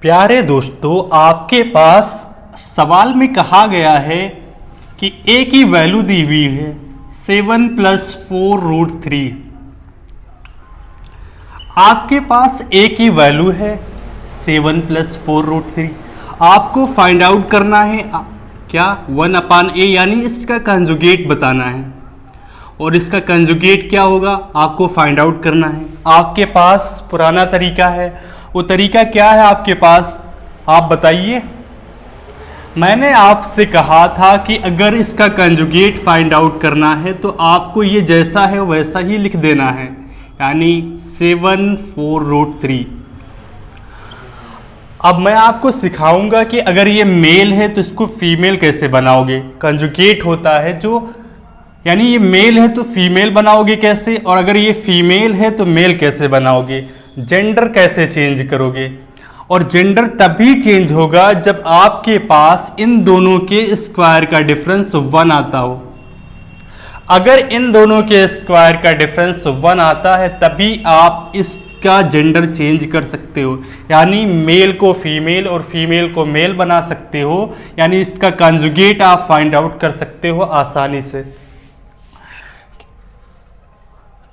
प्यारे दोस्तों, आपके पास सवाल में कहा गया है कि a की वैल्यू दी हुई है 7 + 4√3। आपके पास a की वैल्यू है 7 + 4√3। आपको फाइंड आउट करना है क्या 1/a, यानी इसका कंजुगेट बताना है। और इसका कंजुगेट क्या होगा आपको फाइंड आउट करना है। आपके पास पुराना तरीका है, वो तरीका क्या है आपके पास, आप बताइए। मैंने आपसे कहा था कि अगर इसका कंजुगेट फाइंड आउट करना है तो आपको ये जैसा है वैसा ही लिख देना है, यानी 7 4√3। अब मैं आपको सिखाऊंगा कि अगर ये मेल है तो इसको फीमेल कैसे बनाओगे। कंजुगेट होता है जो, यानी ये मेल है तो फीमेल बनाओगे कैसे, और अगर ये फीमेल है तो मेल कैसे बनाओगे। जेंडर कैसे चेंज करोगे, और जेंडर तभी चेंज होगा जब आपके पास इन दोनों के स्क्वायर का डिफरेंस 1 आता हो। अगर इन दोनों के स्क्वायर का डिफरेंस 1 आता है तभी आप इसका जेंडर चेंज कर सकते हो, यानी मेल को फीमेल और फीमेल को मेल बना सकते हो, यानी इसका कंजुगेट आप फाइंड आउट कर सकते हो आसानी से।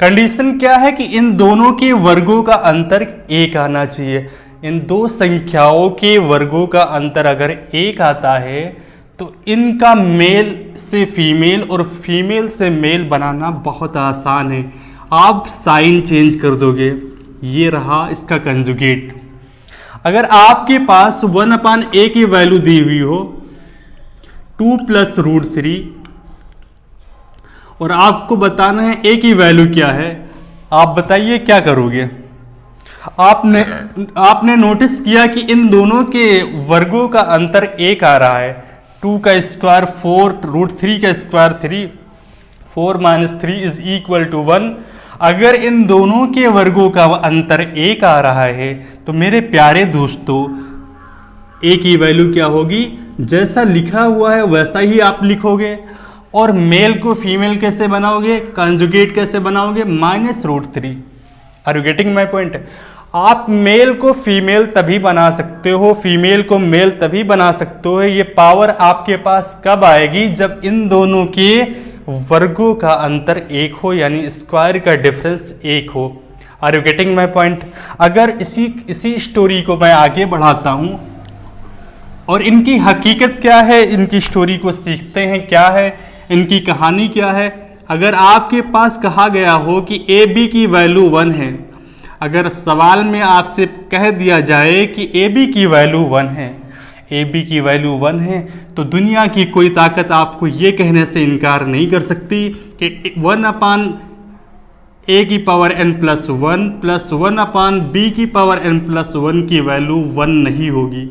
कंडीशन क्या है कि इन दोनों के वर्गों का अंतर 1 आना चाहिए। इन दो संख्याओं के वर्गों का अंतर अगर 1 आता है तो इनका मेल से फीमेल और फीमेल से मेल बनाना बहुत आसान है। आप साइन चेंज कर दोगे, ये रहा इसका कंजुगेट। अगर आपके पास 1/a की वैल्यू दी हुई हो 2 + √3 और आपको बताना है a की वैल्यू क्या है, आप बताइए क्या करोगे। आपने नोटिस किया कि इन दोनों के वर्गों का अंतर 1 आ रहा है। 2 का स्क्वायर 4, √3 का स्क्वायर 3, 4 - 3 = 1। अगर इन दोनों के वर्गों का अंतर 1 आ रहा है तो मेरे प्यारे दोस्तों a की वैल्यू क्या होगी, जैसा लिखा हुआ है वैसा ही आप लिखोगे। और मेल को फीमेल कैसे बनाओगे, कंजुगेट कैसे बनाओगे, -√3। Are you getting my point. आप मेल को फीमेल तभी बना सकते हो, फीमेल को मेल तभी बना सकते हो। ये पावर आपके पास कब आएगी, जब इन दोनों के वर्गों का अंतर 1 हो, यानी स्क्वायर का डिफरेंस 1 हो। Are you getting my point. अगर इसी स्टोरी को मैं आगे बढ़ाता हूं और इनकी हकीकत क्या है, इनकी स्टोरी को सीखते हैं क्या है, इनकी कहानी क्या है। अगर आपके पास कहा गया हो कि ए बी की वैल्यू 1 है, अगर सवाल में आपसे कह दिया जाए कि ए बी की वैल्यू 1 है, ए बी की वैल्यू 1 है, तो दुनिया की कोई ताकत आपको ये कहने से इनकार नहीं कर सकती कि 1/a⁴n + 1 + 1/b⁴n + 1 की वैल्यू 1 नहीं होगी।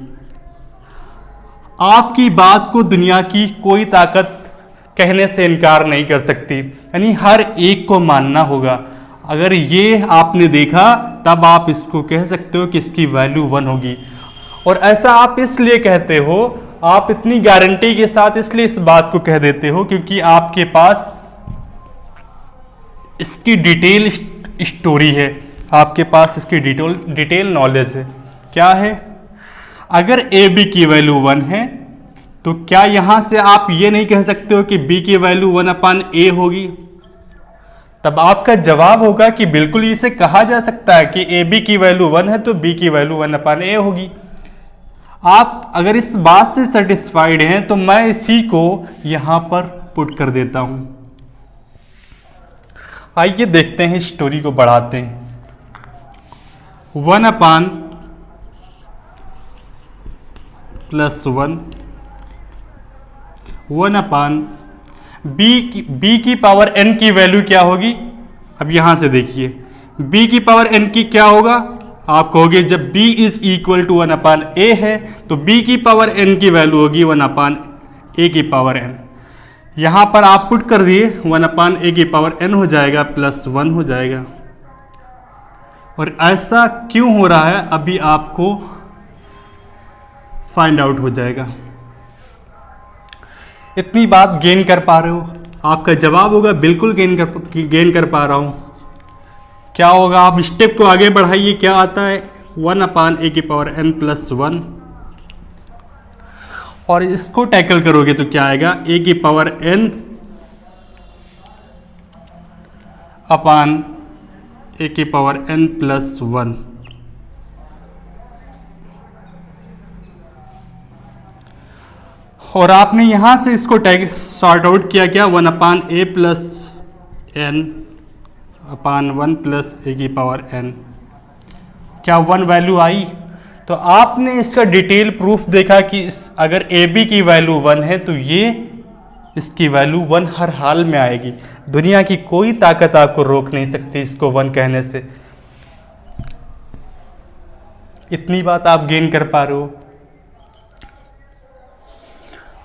आपकी बात को दुनिया की कोई ताकत कहने से इनकार नहीं कर सकती, यानी हर एक को मानना होगा। अगर ये आपने देखा तब आप इसको कह सकते हो कि इसकी वैल्यू 1 होगी। और ऐसा आप इसलिए कहते हो, आप इतनी गारंटी के साथ इसलिए इस बात को कह देते हो क्योंकि आपके पास इसकी डिटेल स्टोरी है, आपके पास इसकी डिटेल नॉलेज है। क्या है, अगर ए बी की वैल्यू 1 है तो क्या यहां से आप ये नहीं कह सकते हो कि b की वैल्यू 1/a होगी। तब आपका जवाब होगा कि बिल्कुल इसे कहा जा सकता है कि a b की वैल्यू 1 है तो b की वैल्यू 1/a होगी। आप अगर इस बात से सेटिस्फाइड हैं तो मैं इसी को यहां पर पुट कर देता हूं। आइए देखते हैं, स्टोरी को बढ़ाते हैं। 1/+1 1/b⁴n की वैल्यू क्या होगी। अब यहां से देखिए b⁴n की क्या होगा, आप कहोगे जब b = 1/a है तो b⁴n की वैल्यू होगी 1/a⁴n। यहां पर आप पुट कर दिए 1/a⁴n हो जाएगा +1 हो जाएगा। और ऐसा क्यों हो रहा है अभी आपको फाइंड आउट हो जाएगा। इतनी बात गेन कर पा रहे हो, आपका जवाब होगा बिल्कुल गेन कर पा रहा हूं। क्या होगा, आप स्टेप को आगे बढ़ाइए, क्या आता है 1/a⁴n+1, और इसको टैकल करोगे तो क्या आएगा, a⁴n/a⁴n+1। और आपने यहां से इसको टैग सॉर्ट आउट किया क्या, 1/a+n/1+a⁴n, क्या 1 वैल्यू आई? तो आपने इसका डिटेल प्रूफ देखा कि अगर ए बी की वैल्यू 1 है तो ये इसकी वैल्यू 1 हर हाल में आएगी। दुनिया की कोई ताकत आपको रोक नहीं सकती इसको 1 कहने से। इतनी बात आप गेन कर पा रहे हो।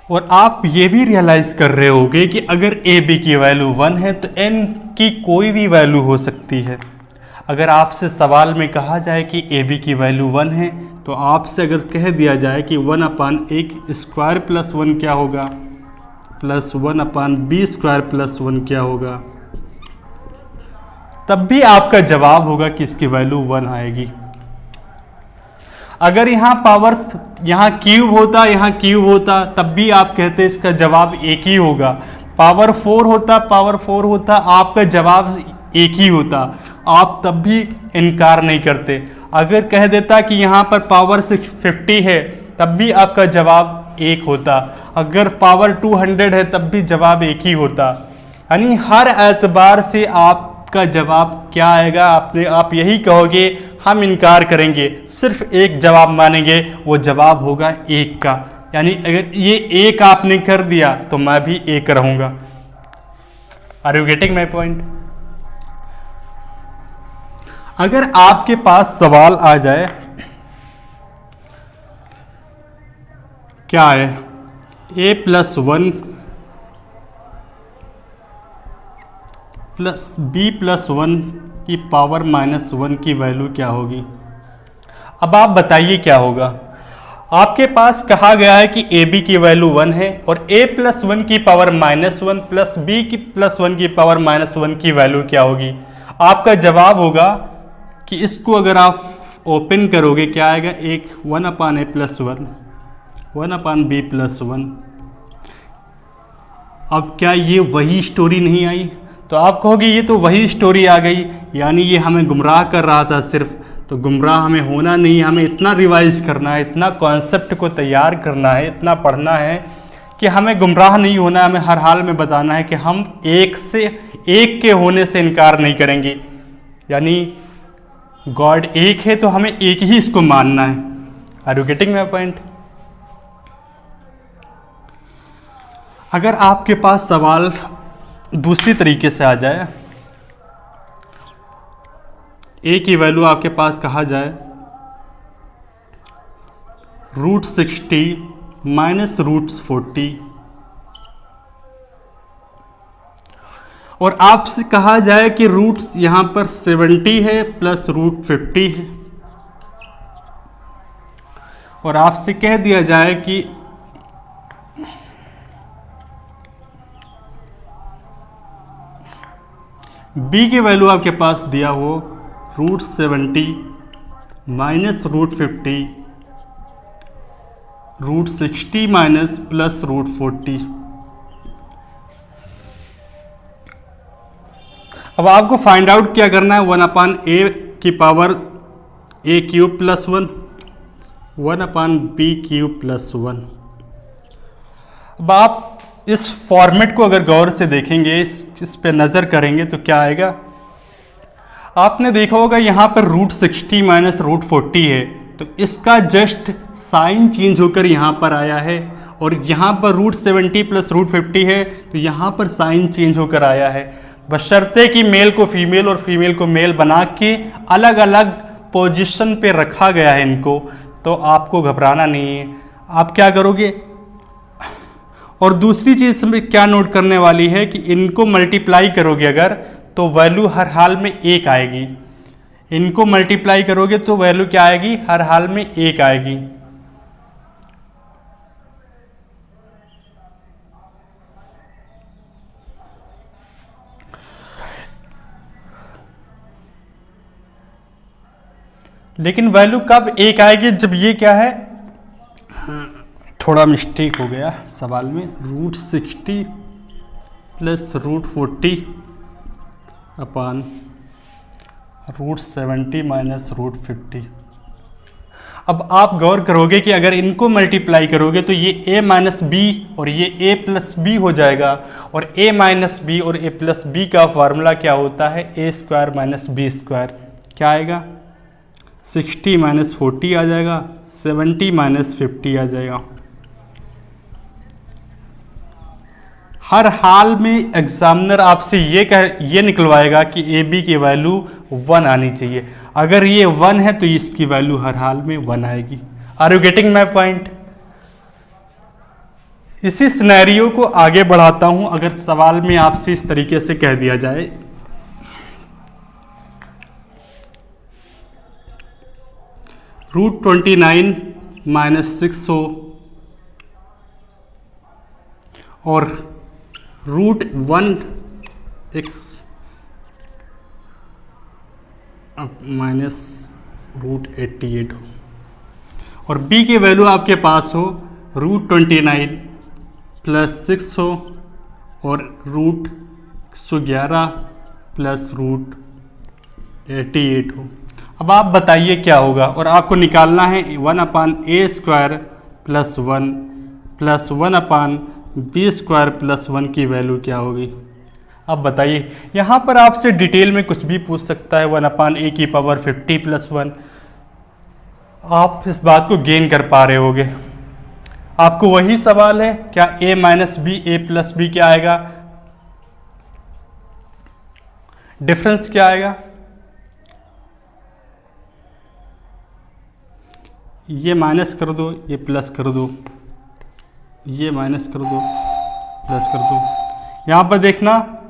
और आप ये भी रियलाइज कर रहे होगे कि अगर ए बी की वैल्यू 1 है तो एन की कोई भी वैल्यू हो सकती है। अगर आपसे सवाल में कहा जाए कि ए बी की वैल्यू 1 है तो आपसे अगर कह दिया जाए कि 1/a² + 1 क्या होगा, प्लस 1/b² + 1 क्या होगा, तब भी आपका जवाब होगा कि इसकी वैल्यू 1 आएगी। अगर यहाँ पावर यहाँ क्यूब होता तब भी आप कहते इसका जवाब एक ही होगा। पावर 4 होता आपका जवाब एक ही होता, आप तब भी इनकार नहीं करते। अगर कह देता कि यहाँ पर पावर 50 है तब भी आपका जवाब एक होता, अगर पावर 200 है तब भी जवाब एक ही होता। यानी हर एतबार से आपका जवाब क्या आएगा, आप यही कहोगे हम इनकार करेंगे, सिर्फ एक जवाब मानेंगे, वो जवाब होगा एक का। यानी अगर ये एक आपने कर दिया तो मैं भी एक रहूंगा। Are you getting my point? अगर आपके पास सवाल आ जाए क्या है, a+1 + b+1 की पावर -1 की वैल्यू क्या होगी? अब आप बताइए क्या होगा। आपके पास कहा गया है कि ए बी की वैल्यू 1 है और a+1 की पावर -1 प्लस b+1 की पावर -1 की वैल्यू क्या होगी? आपका जवाब होगा कि इसको अगर आप ओपन करोगे क्या आएगा, एक 1/a+1 1/b+1। अब क्या ये वही स्टोरी नहीं आई? तो आप कहोगे ये तो वही स्टोरी आ गई, यानी ये हमें गुमराह कर रहा था सिर्फ। तो गुमराह हमें होना नहीं, हमें इतना रिवाइज करना है, इतना कॉन्सेप्ट को तैयार करना है, इतना पढ़ना है कि हमें गुमराह नहीं होना है। हमें हर हाल में बताना है कि हम एक के होने से इनकार नहीं करेंगे। यानी गॉड एक है तो हमें एक ही इसको मानना है। Are you getting my point? अगर आपके पास सवाल दूसरी तरीके से आ जाए, ए की वैल्यू आपके पास कहा जाए √60 - √40 और आपसे कहा जाए कि रूट्स यहां पर 70 है प्लस √50 है, और आपसे कह दिया जाए कि b की वैल्यू आपके पास दिया हो √70 - √50 √60 माइनस प्लस √40। अब आपको फाइंड आउट क्या करना है, 1/a की पावर a³ + 1 1/b³ + 1। अब आप इस फॉर्मेट को अगर गौर से देखेंगे, इस पे नज़र करेंगे तो क्या आएगा, आपने देखा होगा यहाँ पर √60 - √40 है तो इसका जस्ट साइन चेंज होकर यहाँ पर आया है, और यहाँ पर √70 + √50 है तो यहाँ पर साइन चेंज होकर आया है। बशर्ते कि मेल को फीमेल और फीमेल को मेल बना के अलग अलग पोजीशन पे रखा गया है इनको, तो आपको घबराना नहीं है। आप क्या करोगे, और दूसरी चीज़ में क्या नोट करने वाली है कि इनको मल्टीप्लाई करोगे अगर तो वैल्यू हर हाल में 1 आएगी। इनको मल्टीप्लाई करोगे तो वैल्यू क्या आएगी, हर हाल में 1 आएगी। लेकिन वैल्यू कब एक आएगी, जब ये क्या है, थोड़ा मिस्टेक हो गया सवाल में, √60 प्लस √40 अपान √70 माइनस √50। अब आप गौर करोगे कि अगर इनको मल्टीप्लाई करोगे तो ये a माइनस बी और ये a प्लस बी हो जाएगा, और a माइनस बी और a प्लस बी का फार्मूला क्या होता है, a square minus B square. क्या आएगा, 60 माइनस 40 आ जाएगा, 70 माइनस 50 आ जाएगा। हर हाल में एग्जामिनर आपसे ये निकलवाएगा कि ए बी की वैल्यू 1 आनी चाहिए। अगर ये 1 है तो इसकी वैल्यू हर हाल में 1 आएगी। Are you getting my point? इसी सिनेरियो को आगे बढ़ाता हूं। अगर सवाल में आपसे इस तरीके से कह दिया जाए, √29 माइनस 6 हो और √1x माइनस √88 हो, और b की वैल्यू आपके पास हो √29 प्लस 6 हो और √111 प्लस √88 हो। अब आप बताइए क्या होगा, और आपको निकालना है 1/a square plus 1 plus 1/b square plus 1 की वैल्यू क्या होगी। अब बताइए, यहाँ पर आपसे डिटेल में कुछ भी पूछ सकता है, 1/a की पावर 50 प्लस 1। आप इस बात को गेन कर पा रहे होगे। आपको वही सवाल है, क्या a minus B a plus B क्या आएगा, डिफरेंस क्या आएगा। ये माइनस कर दो, ये प्लस कर दो, ये माइनस कर दो, प्लस कर दो। यहाँ पर देखना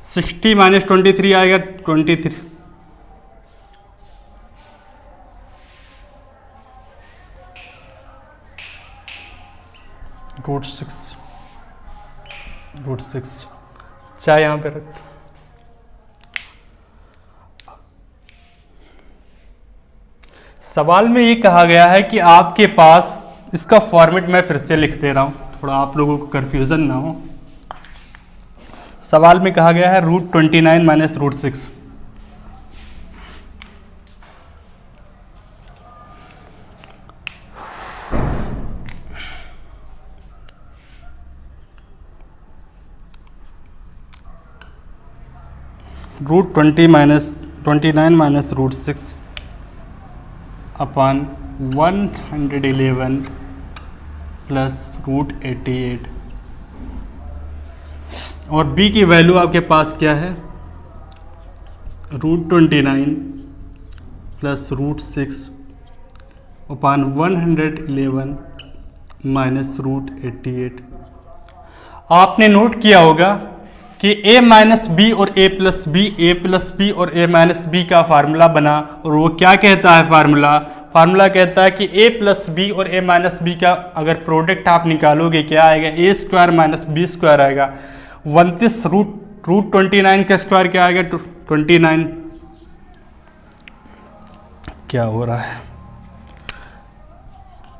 60 माइनस 23 आएगा 23, √6 चाहे यहाँ पे रख। सवाल में ये कहा गया है कि आपके पास, इसका फॉर्मेट मैं फिर से लिख दे रहा हूं थोड़ा आप लोगों को कंफ्यूजन ना हो। सवाल में कहा गया है √29 माइनस √6। √29 माइनस √6 अपान 111 प्लस √88, और b की वैल्यू आपके पास क्या है, √29 प्लस √6 अपान 111 माइनस √88। आपने नोट किया होगा कि a माइनस बी और a प्लस बी और a माइनस बी का फार्मूला बना, और वो क्या कहता है, फार्मूला कहता है कि a प्लस बी और a माइनस बी का अगर प्रोडक्ट आप निकालोगे क्या आएगा, a square minus B square आएगा। 29 √29 का स्क्वायर क्या आएगा, 29। क्या हो रहा है,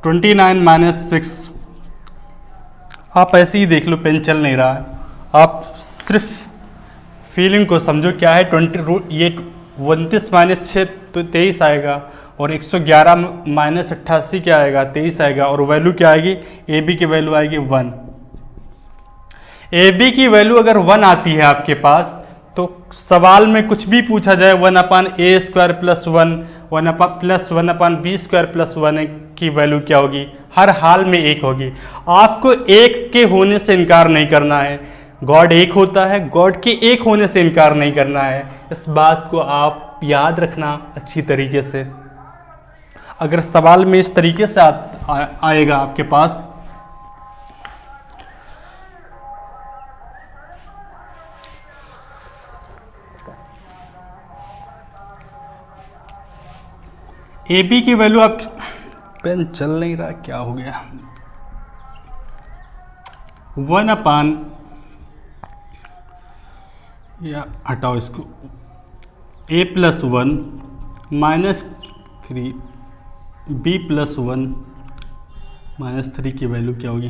29 माइनस 6। आप ऐसे ही देख लो, पेन चल नहीं रहा है, आप सिर्फ फीलिंग को समझो। क्या है 29 माइनस 6 तो 23 आएगा, और 111 माइनस 88 क्या आएगा, 23 आएगा, और वैल्यू क्या आएगी, ए बी की वैल्यू आएगी 1। ए बी की वैल्यू अगर 1 आती है आपके पास, तो सवाल में कुछ भी पूछा जाए 1/a square plus 1 plus 1/b square plus 1 की वैल्यू क्या होगी, हर हाल में 1 होगी। आपको 1 के होने से इनकार नहीं करना है। गॉड 1 होता है, गॉड के 1 होने से इनकार नहीं करना है। इस बात को आप याद रखना अच्छी तरीके से। अगर सवाल में इस तरीके से आएगा आपके पास, ए बी की वैल्यू, आप पेन चल नहीं रहा, क्या हो गया, 1/, या हटाओ इसको, a plus 1 minus 3 b plus 1 minus 3 की वैल्यू क्या होगी।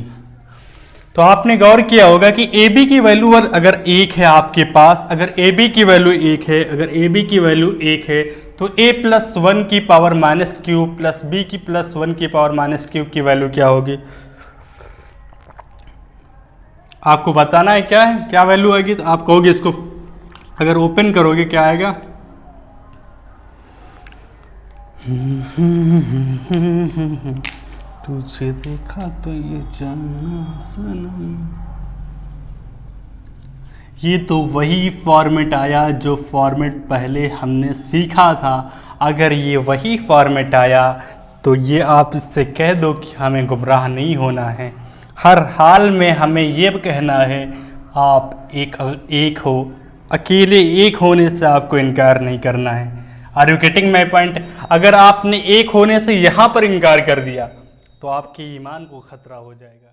तो आपने गौर किया होगा कि ए बी की वैल्यू अगर 1 है आपके पास, अगर ए बी की वैल्यू 1 है, अगर ए बी की वैल्यू 1 है तो a प्लस 1 की power minus Q plus B की प्लस 1 की पावर माइनस क्यू की वैल्यू क्या होगी। आपको बताना है क्या है, क्या वैल्यू आएगी। तो आप कहोगे इसको अगर ओपन करोगे क्या आएगा, तुझे देखा तो ये जाना सनम। ये तो वही फॉर्मेट आया जो फॉर्मेट पहले हमने सीखा था। अगर ये वही फॉर्मेट आया तो ये आप इससे कह दो कि हमें गुमराह नहीं होना है। हर हाल में हमें ये कहना है आप एक हो, अकेले एक होने से आपको इनकार नहीं करना है। Are you getting my point. अगर आपने एक होने से यहाँ पर इनकार कर दिया तो आपके ईमान को खतरा हो जाएगा।